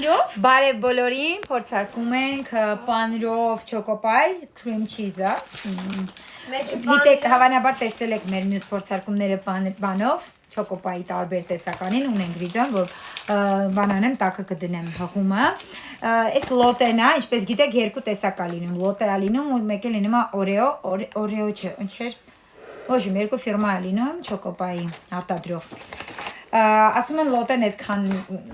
Բանիրով։ Բարև բոլորին, փորձարկում ենք պանիրով չոկոպայ, cream cheese-ը։ Գիտեք, հավանաբար տեսել եք մեր մյուս փորձարկումները բանով, չոկոպայի տարբեր տեսականին ունենք վիդեոն, որ բանանեմ տակը կդնեմ հղումը։ Այս լոտեն է, ինչպես գիտեք, երկու տեսակա լինում, լոտե է լինում ու մեկ է լինում օրեո չէ, ինչ էր։ Ոչ, երկու ֆիրմա է լինում, չոկոպայի արտադրող։ Ասում են լոտեն այդքան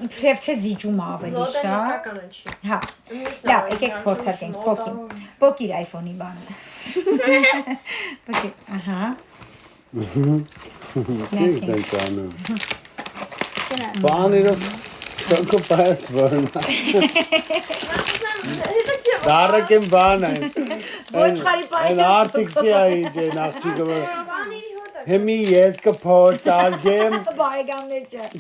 իբրև թե զիջում է ավելի շատ։ Լոտեն իսկականը չի։ Հա։ Լավ, եկեք փորձարկենք փոքիր iPhone-ի բանը։ Փոքիր, ահա։ Պանիրով չոկոպայս որնա։ Դարակ եմ բան այն։ Ոչխարի պանիրով Այն արտիքցի է ինչ են աղջիկը։ Հիմի ես կփորձարկեմ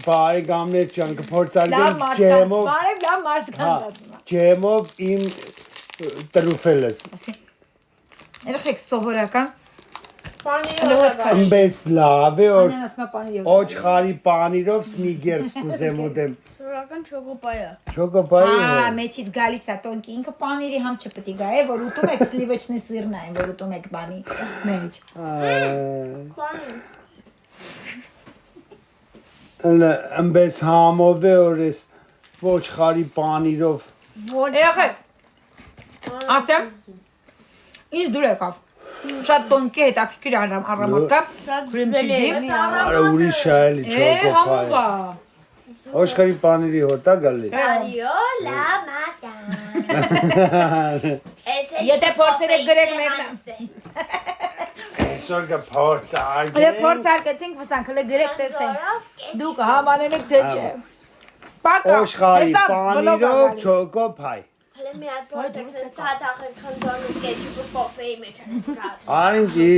բարեկամներ չան կփորձարկեմ ջեմով բարև լավ մարդկանց ասում ջեմով իմ տրուֆելս Երեք սովորական Ըմբես լավ է որ Անեն ասում է պանիրով օչխարի պանիրով սնիգերս կուզեմ ուտեմ Սովորական չոկոպայա։ Չոկոպայի Ահա մեջից գալիս է տոնկի ինքը պանիրի համ չպետք է որ ուտում եք սլիվեչնի սիրն այն որ ուտում եք բանի մեջ Ըմբես համով է որ ես ոչխարի պանիրով Երեք ասեմ ինձ դուր եկավ Շատ տոնկի է հետաքրքիր առամակա cream cheese-ի Արա ուրիշ է էլի չոկոպայ Ոչխարի պանիրի հոտա գալի Բարիոլա մատան։ Եթե փորձեր եք գրեք մեկն Այսօր կփորձարկեմ Հələ փորձարկեցինք վստանք հələ գրեք տեսենք Դուք հավանեք թե չէ Պակա Ոչխարի պանիրով չոկոպայ Հələ մի հատ փորձեք թաթախել խնդրում կեչուպը կոֆեի մեջ։ Անջի